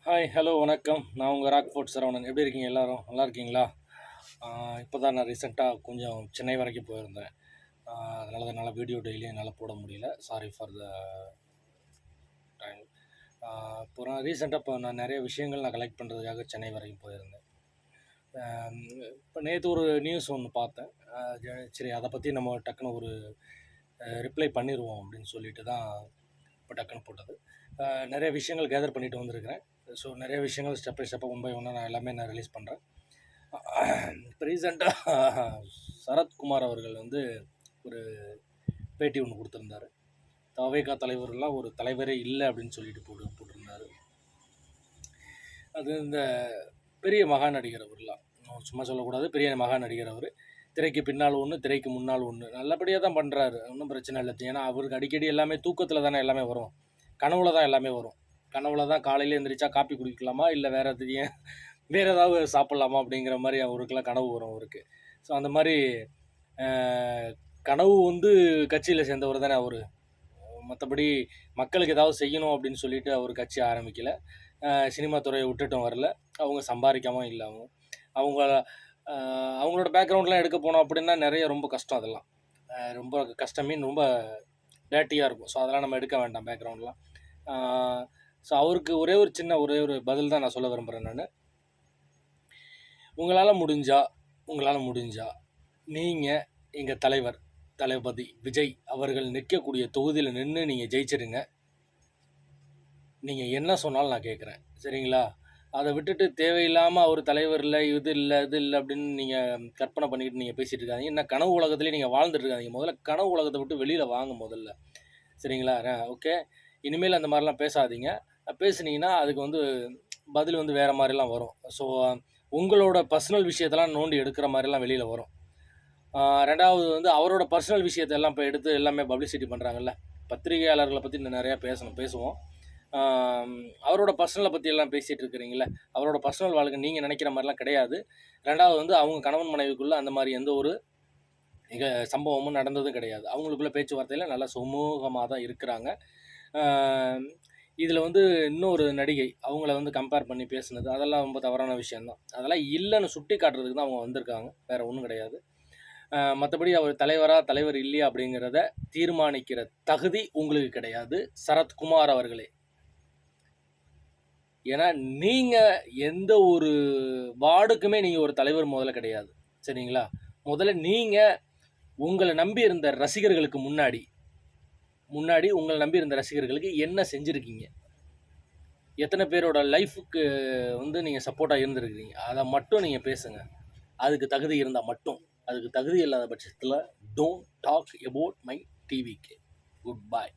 Hi, hello, வணக்கம். நான் உங்கள் ராக்ஃபோர்ட் சரவணன். எப்படி இருக்கீங்க எல்லாரும்? நல்லா இருக்கீங்களா? இப்போ தான் நான் ரீசெண்டாக கொஞ்சம் சென்னை வரைக்கும் போயிருந்தேன். அதனால தான் என்னால் வீடியோ டெய்லியும் என்னால் போட முடியல. Sorry for the time. இப்போ நான் நிறைய விஷயங்கள் கலெக்ட் பண்ணுறதுக்காக சென்னை வரைக்கும் போயிருந்தேன். இப்போ நேற்று ஒரு நியூஸ் ஒன்று பார்த்தேன். சரி, அதை பற்றி நம்ம டக்குன்னு ஒரு ரிப்ளை பண்ணிடுவோம் அப்படின்னு சொல்லிட்டு தான் இப்போ டக்குன்னு போட்டது. நிறைய விஷயங்கள் கேதர் பண்ணிட்டு வந்திருக்கிறேன். ஸோ நிறைய விஷயங்கள் ஸ்டெப் பை ஸ்டெப்பாக ஒன் பை ஒன்னாக நான் எல்லாமே ரிலீஸ் பண்ணுறேன். இப்போ ரீசெண்டாக சரத்குமார் அவர்கள் வந்து ஒரு பேட்டி ஒன்று கொடுத்துருந்தாரு. தவேகா தலைவர்லாம் ஒரு தலைவரே இல்லை அப்படின்னு சொல்லிட்டு போட்டிருந்தாரு. அது இந்த பெரிய மகா நடிகர் அவர்லாம் சும்மா சொல்லக்கூடாது. பெரிய மகா நடிகர் அவர். திரைக்கு பின்னால் ஒன்று, திரைக்கு முன்னால் ஒன்று. நல்லபடியாக தான் பண்ணுறாரு, ஒன்றும் பிரச்சனை இல்லை. ஏன்னா அவருக்கு அடிக்கடி எல்லாமே தூக்கத்தில் தானே எல்லாமே வரும், கனவுல தான் எல்லாமே வரும். கனவுல தான் காலையில் எழுந்திரிச்சா காப்பி குடிக்கலாமா, இல்லை வேறு ஏதாவது சாப்பிட்லாமா அப்படிங்கிற மாதிரி அவருக்கெல்லாம் கனவு வரும் அவருக்கு. ஸோ அந்த மாதிரி கனவு வந்து கட்சியில் சேர்ந்தவர் தானே அவர். மற்றபடி மக்களுக்கு ஏதாவது செய்யணும் அப்படின்னு சொல்லிட்டு அவர் கட்சி ஆரம்பிக்கலை. சினிமா துறையை விட்டுட்டும் வரல. அவங்க சம்பாதிக்காமல் இல்லை. அவங்க அவங்களோட பேக்ரவுண்ட்லாம் எடுக்க போனோம் அப்படின்னா நிறைய ரொம்ப கஷ்டம். அதெல்லாம் ரொம்ப கஷ்டம், மீன் ரொம்ப டேட்டியாக இருக்கும். ஸோ அதெல்லாம் நம்ம எடுக்க வேண்டாம் பேக்ரவுண்ட்லாம். ஸோ அவருக்கு ஒரே ஒரு பதில் தான் நான் சொல்ல விரும்புகிறேன். நான் உங்களால் முடிஞ்சா நீங்கள் எங்கள் தளபதி விஜய் அவர்கள் நிற்கக்கூடிய தொகுதியில் நின்று நீங்கள் ஜெயிச்சிடுங்க. நீங்கள் என்ன சொன்னாலும் நான் கேட்குறேன், சரிங்களா? அதை விட்டுட்டு தேவையில்லாமல் அவர் தலைவர் இல்லை, இது இல்லை அப்படின்னு நீங்கள் கற்பனை பண்ணிக்கிட்டு நீங்கள் பேசிகிட்டு இருக்காதீங்க. இன்னும் கனவு உலகத்துலேயே நீங்கள் வாழ்ந்துட்டு இருக்காதீங்க. முதல்ல கனவு உலகத்தை விட்டு வெளியில் வாங்க முதல்ல, சரிங்களா? ஓகே, இனிமேல் அந்த மாதிரிலாம் பேசாதீங்க. பேசுனீங்கன்னா அதுக்கு வந்து பதில் வந்து வேறு மாதிரிலாம் வரும். ஸோ உங்களோட பர்சனல் விஷயத்தெல்லாம் நோண்டி எடுக்கிற மாதிரிலாம் வெளியில் வரும். ரெண்டாவது வந்து அவரோட பர்சனல் விஷயத்தெல்லாம் இப்போ எடுத்து எல்லாமே பப்ளிசிட்டி பண்ணுறாங்கல்ல. பத்திரிகையாளர்களை பற்றி நிறையா பேசுவோம். அவரோட பர்சனலை பற்றி எல்லாம் பேசிகிட்டு இருக்கிறீங்கள, அவரோட பர்சனல் வாழ்க்கை நீங்கள் நினைக்கிற மாதிரிலாம் கிடையாது. ரெண்டாவது வந்து அவங்க கணவன் மனைவிக்குள்ளே அந்த மாதிரி எந்த ஒரு சம்பவமும் நடந்ததும் கிடையாது. அவங்களுக்குள்ள பேச்சுவார்த்தையில் நல்லா சுமூகமாக தான் இருக்கிறாங்க. இதில் வந்து இன்னொரு நடிகை அவங்கள வந்து கம்பேர் பண்ணி பேசுனது அதெல்லாம் ரொம்ப தவறான விஷயந்தான். அதெல்லாம் இல்லைன்னு சுட்டி காட்டுறதுக்கு தான் அவங்க வந்திருக்காங்க, வேறு ஒன்றும் கிடையாது. மற்றபடி அவர் தலைவர் இல்லையா அப்படிங்கிறத தீர்மானிக்கிற தகுதி உங்களுக்கு கிடையாது சரத்குமார் அவர்களே. ஏன்னா நீங்கள் எந்த ஒரு வார்டுக்குமே நீங்கள் ஒரு தலைவர் முதல்ல கிடையாது, சரிங்களா? முதல்ல நீங்கள் உங்களை நம்பி இருந்த ரசிகர்களுக்கு முன்னாடி உங்களை நம்பி இருந்த ரசிகர்களுக்கு என்ன செஞ்சுருக்கீங்க, எத்தனை பேரோட லைஃபுக்கு வந்து நீங்கள் சப்போர்ட்டாக இருந்திருக்கிறீங்க, அதை மட்டும் நீங்கள் பேசுங்க. அதுக்கு தகுதி இருந்தால் மட்டும். அதுக்கு தகுதி இல்லாத பட்சத்தில் டோன்ட் டாக் அபவுட் மை டிவிக்கு. Good bye.